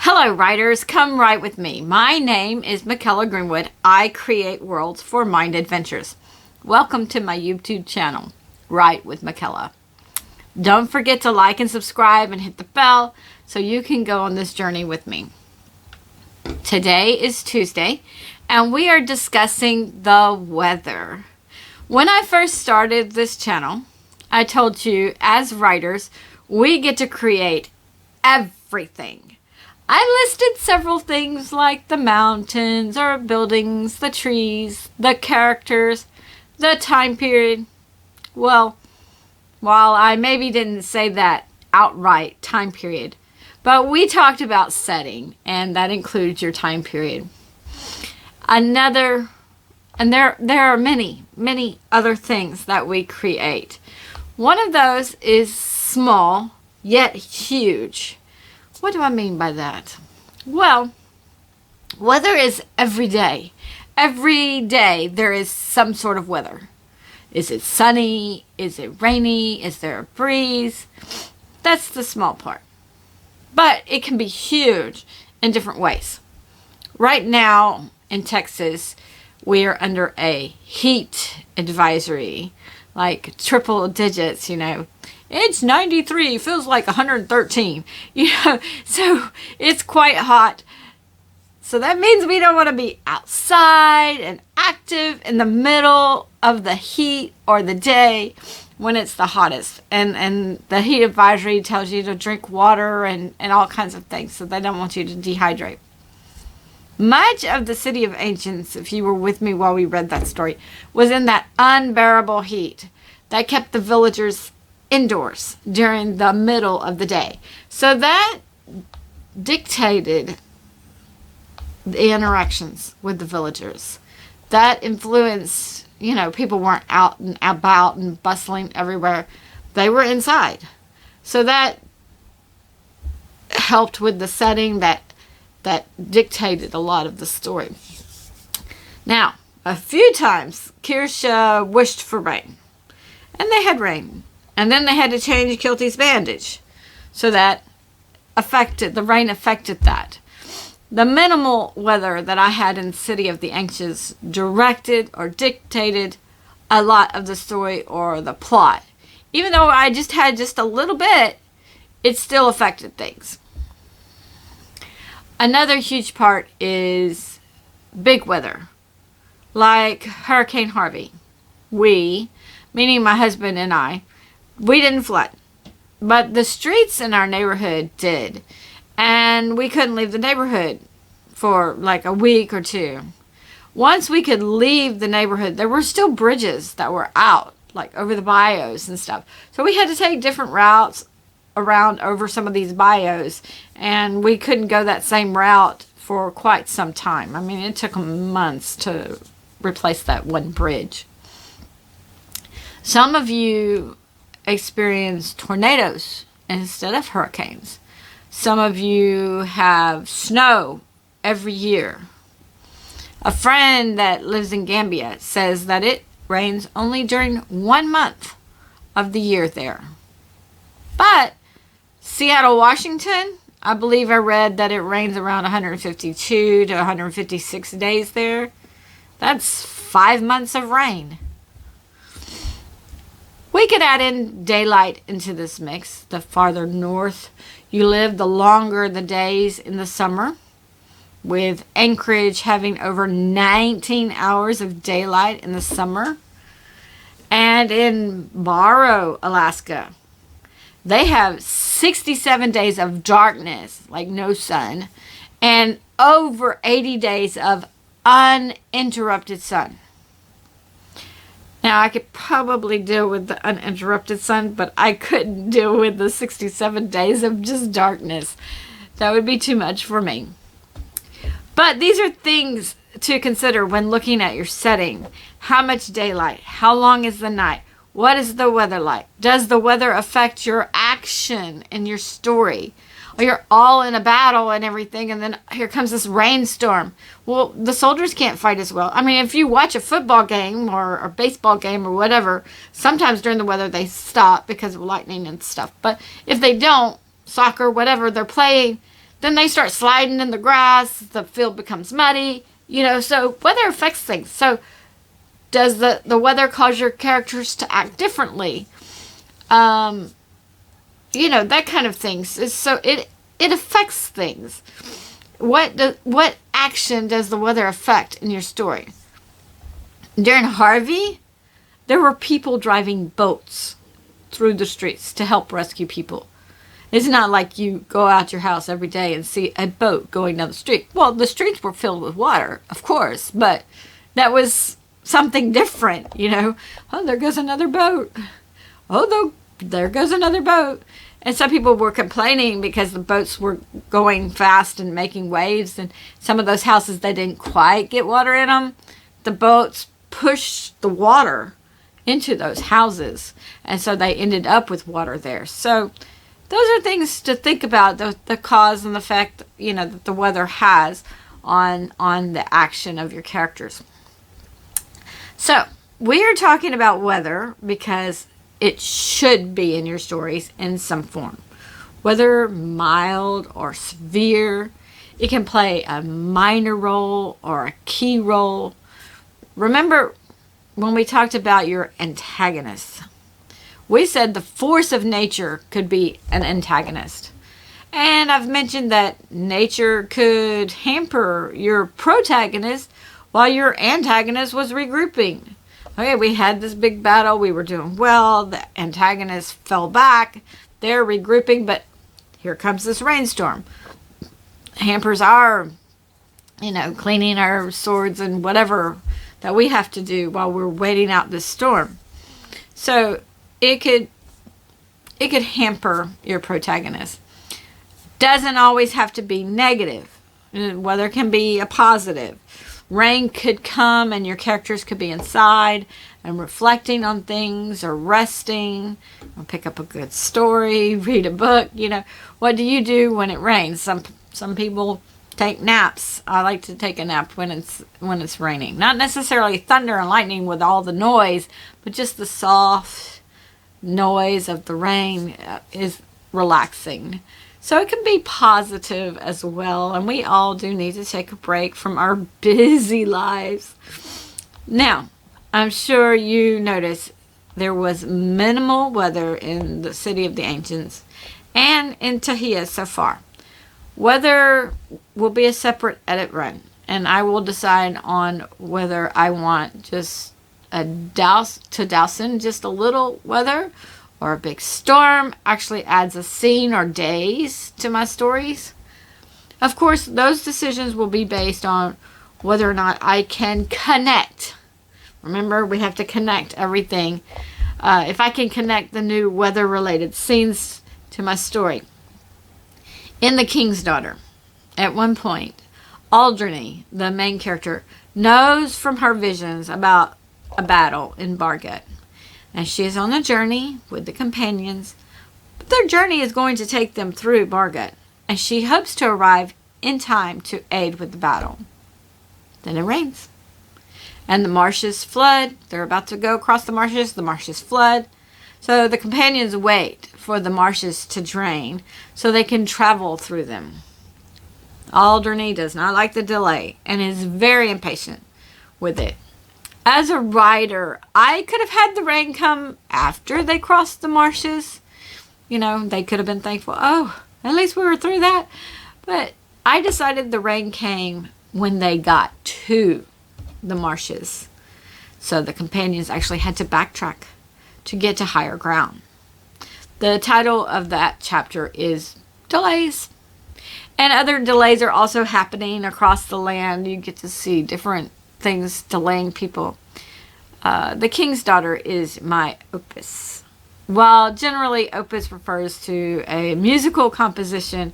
Hello writers, come write with me. My name is Mykela Greenwood. I create worlds for mind adventures. Welcome to my YouTube channel, Write with Mykela. Don't forget to like and subscribe and hit the bell so you can go on this journey with me. Today is Tuesday and we are discussing the weather. When I first started this channel, I told you as writers, we get to create everything. I listed several things like the mountains or buildings, the trees, the characters, the time period. Well, while I maybe didn't say that outright, time period, but we talked about setting, and that includes your time period. And there are many other things that we create. One of those is small yet huge. What do I mean by that? Well, weather is every day. Every day there is some sort of weather. Is it sunny? Is it rainy? Is there a breeze? That's the small part. But it can be huge in different ways. Right now in Texas, we are under a heat advisory, like triple digits, It's 93, feels like 113, so it's quite hot. So that means we don't want to be outside and active in the middle of the heat or the day when it's the hottest. And the heat advisory tells you to drink water and all kinds of things, so they don't want you to dehydrate. Much of the city of Ancients, if you were with me while we read that story, was in that unbearable heat that kept the villagers indoors during the middle of the day. So that dictated the interactions with the villagers. That influenced, people weren't out and about and bustling everywhere. They were inside. So that helped with the setting that dictated a lot of the story. Now, a few times, Kirsha wished for rain. And they had rain. And then they had to change Kilty's bandage. So that the rain affected that. The minimal weather that I had in City of the Anxious directed or dictated a lot of the story or the plot. Even though I just had just a little bit, it still affected things. Another huge part is big weather. Like Hurricane Harvey. We, meaning my husband and I, we didn't flood, but the streets in our neighborhood did, and we couldn't leave the neighborhood for like a week or two. Once we could leave the neighborhood, there were still bridges that were out, like over the bayous and stuff. So we had to take different routes around over some of these bayous, and we couldn't go that same route for quite some time. I mean, it took months to replace that one bridge. Some of you experience tornadoes instead of hurricanes. Some of you have snow every year. A friend that lives in Gambia says that it rains only during 1 month of the year there. But Seattle, Washington, I believe I read that it rains around 152 to 156 days there. That's 5 months of rain. We could add in daylight into this mix. The farther north you live, the longer the days in the summer, with Anchorage having over 19 hours of daylight in the summer. And in Barrow, Alaska, they have 67 days of darkness, like no sun, and over 80 days of uninterrupted sun. Now, I could probably deal with the uninterrupted sun, but I couldn't deal with the 67 days of just darkness. That would be too much for me. But these are things to consider when looking at your setting. How much daylight? How long is the night? What is the weather like? Does the weather affect your action in your story? Or you're all in a battle and everything, and then here comes this rainstorm. Well, the soldiers can't fight as well. I mean, if you watch a football game or a baseball game or whatever, sometimes during the weather they stop because of lightning and stuff. But if they don't, soccer, whatever they're playing, then they start sliding in the grass, the field becomes muddy, so weather affects things. So does the weather cause your characters to act differently? That kind of things. So it affects things. What action does the weather affect in your story? During Harvey, there were people driving boats through the streets to help rescue people. It's not like you go out your house every day and see a boat going down the street. Well, the streets were filled with water, of course, but that was something different, Oh, there goes another boat. Oh, there goes another boat. And some people were complaining because the boats were going fast and making waves, and some of those houses, they didn't quite get water in them. The boats pushed the water into those houses, and so they ended up with water there. So those are things to think about, the cause and the effect, that the weather has on the action of your characters. So we are talking about weather because it should be in your stories in some form. Whether mild or severe, it can play a minor role or a key role. Remember when we talked about your antagonists, we said the force of nature could be an antagonist. And I've mentioned that nature could hamper your protagonist while your antagonist was regrouping. Okay, we had this big battle. We were doing well. The antagonist fell back. They're regrouping, but here comes this rainstorm. Hampers our, cleaning our swords and whatever that we have to do while we're waiting out this storm. So it could hamper your protagonist. Doesn't always have to be negative. Weather can be a positive. Rain could come and your characters could be inside and reflecting on things or resting or pick up a good story, read a book. What do you do when it rains? Some people take naps. I like to take a nap when it's raining. Not necessarily thunder and lightning with all the noise, but just the soft noise of the rain is relaxing. So it can be positive as well, and we all do need to take a break from our busy lives. Now, I'm sure you noticed there was minimal weather in the City of the Ancients and in Tahia so far. Weather will be a separate edit run, and I will decide on whether I want just a douse in just a little weather, or a big storm actually adds a scene or days to my stories. Of course, those decisions will be based on whether or not I can connect. Remember, we have to connect everything. If I can connect the new weather-related scenes to my story. In The King's Daughter, at one point, Alderney, the main character, knows from her visions about a battle in Barget. And she is on a journey with the companions, but their journey is going to take them through Barget, and she hopes to arrive in time to aid with the battle. Then it rains, and the marshes flood. They're about to go across the marshes flood. So the companions wait for the marshes to drain so they can travel through them. Alderney does not like the delay and is very impatient with it. As a writer, I could have had the rain come after they crossed the marshes. They could have been thankful. Oh, at least we were through that. But I decided the rain came when they got to the marshes. So the companions actually had to backtrack to get to higher ground. The title of that chapter is Delays. And other delays are also happening across the land. You get to see different things delaying people. The King's Daughter is my opus. While generally opus refers to a musical composition,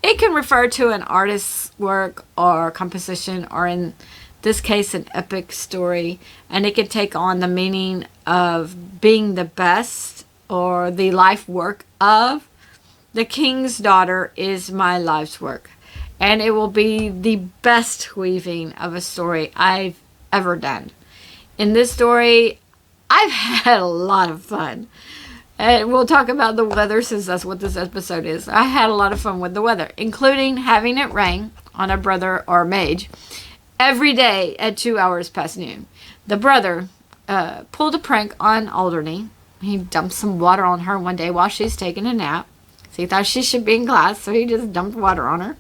it can refer to an artist's work or composition, or in this case an epic story, and it can take on the meaning of being the best or the life work of. The King's Daughter is my life's work, and it will be the best weaving of a story I've ever done. In this story, I've had a lot of fun. And we'll talk about the weather since that's what this episode is. I had a lot of fun with the weather, including having it rain on a brother or mage every day at 2 hours past noon. The brother pulled a prank on Alderney. He dumped some water on her one day while she's taking a nap. So he thought she should be in class, so he just dumped water on her.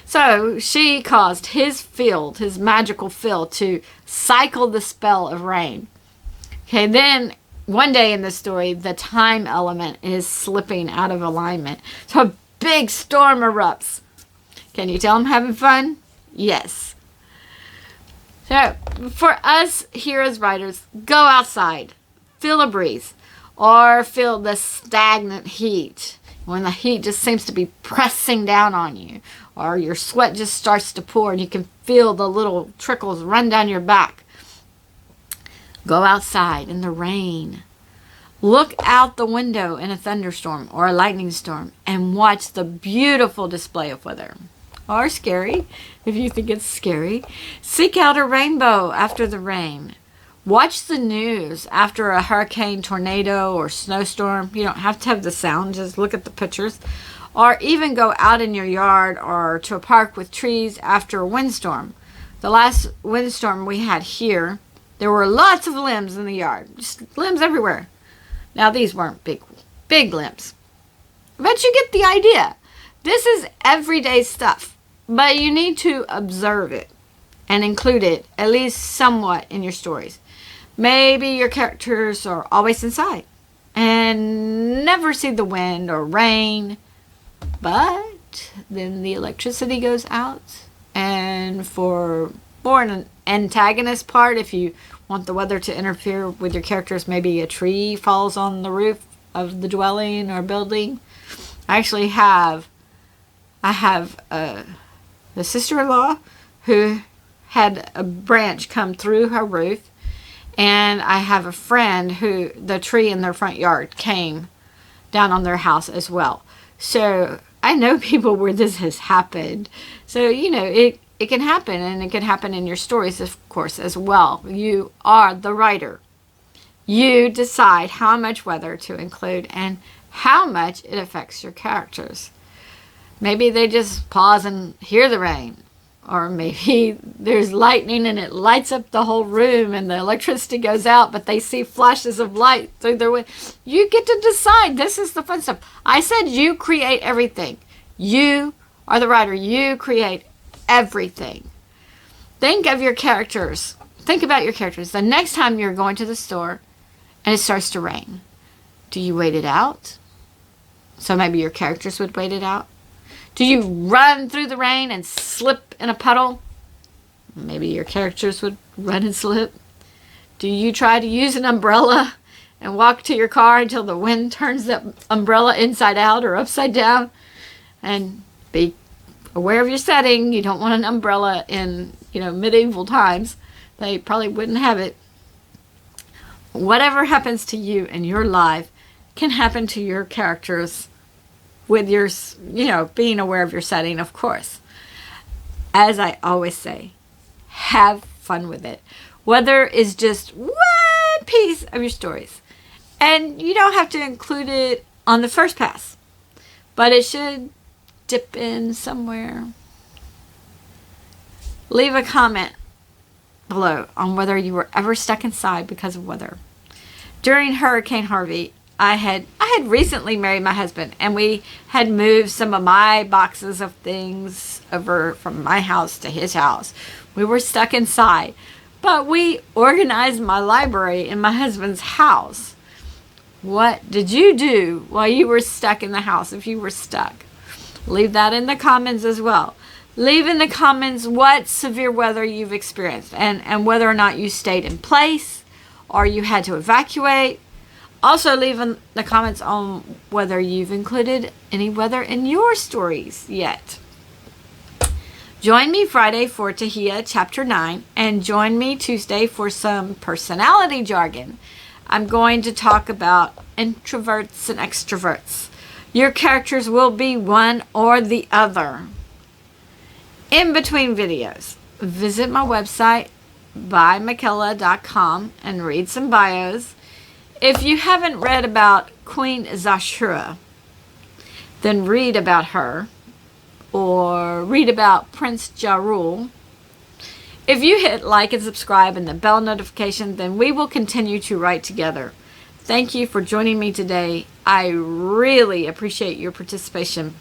So she caused his field, his magical field, to cycle the spell of rain. Okay, then one day in the story, the time element is slipping out of alignment. So a big storm erupts. Can you tell I'm having fun? Yes. So for us here as writers, go outside, feel a breeze, or feel the stagnant heat. When the heat just seems to be pressing down on you, or your sweat just starts to pour and you can feel the little trickles run down your back. Go outside in the rain. Look out the window in a thunderstorm or a lightning storm and watch the beautiful display of weather. Or scary, if you think it's scary. Seek out a rainbow after the rain. Watch the news after a hurricane, tornado, or snowstorm. You don't have to have the sound, just look at the pictures. Or even go out in your yard or to a park with trees after a windstorm. The last windstorm we had here, there were lots of limbs in the yard. Just limbs everywhere. Now these weren't big limbs. But you get the idea. This is everyday stuff. But you need to observe it and include it, at least somewhat, in your stories. Maybe your characters are always inside and never see the wind or rain, but then the electricity goes out. And for more an antagonist part, if you want the weather to interfere with your characters, maybe a tree falls on the roof of the dwelling or building. I have the sister-in-law who had a branch come through her roof. And I have a friend who the tree in their front yard came down on their house as well. So I know people where this has happened. So, you know, it can happen, and it can happen in your stories, of course, as well. You are the writer. You decide how much weather to include and how much it affects your characters. Maybe they just pause and hear the rain. Or maybe there's lightning and it lights up the whole room and the electricity goes out, but they see flashes of light through their window. You get to decide. This is the fun stuff. I said you create everything. You are the writer. You create everything. Think of your characters. Think about your characters. The next time you're going to the store and it starts to rain, do you wait it out? So maybe your characters would wait it out. Do you run through the rain and slip in a puddle? Maybe your characters would run and slip. Do you try to use an umbrella and walk to your car until the wind turns the umbrella inside out or upside down? And be aware of your setting. You don't want an umbrella in, medieval times. They probably wouldn't have it. Whatever happens to you in your life can happen to your characters with your, being aware of your setting, of course. As I always say, have fun with it. Weather is just one piece of your stories. And you don't have to include it on the first pass. But it should dip in somewhere. Leave a comment below on whether you were ever stuck inside because of weather. During Hurricane Harvey, I had recently married my husband, and we had moved some of my boxes of things over from my house to his house. We were stuck inside, but we organized my library in my husband's house. What did you do while you were stuck in the house if you were stuck? Leave that in the comments as well. Leave in the comments what severe weather you've experienced and whether or not you stayed in place or you had to evacuate. Also, leave in the comments on whether you've included any weather in your stories yet. Join me Friday for Tahia Chapter 9, and join me Tuesday for some personality jargon. I'm going to talk about introverts and extroverts. Your characters will be one or the other. In between videos, visit my website, WritewithMykela.com, and read some bios. If you haven't read about Queen Zashura, then read about her, or read about Prince Jarul. If you hit like and subscribe and the bell notification, then we will continue to write together. Thank you for joining me today. I really appreciate your participation.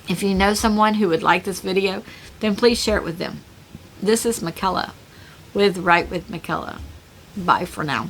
If you know someone who would like this video, then please share it with them. This is Mykela with Write with Mykela. Bye for now.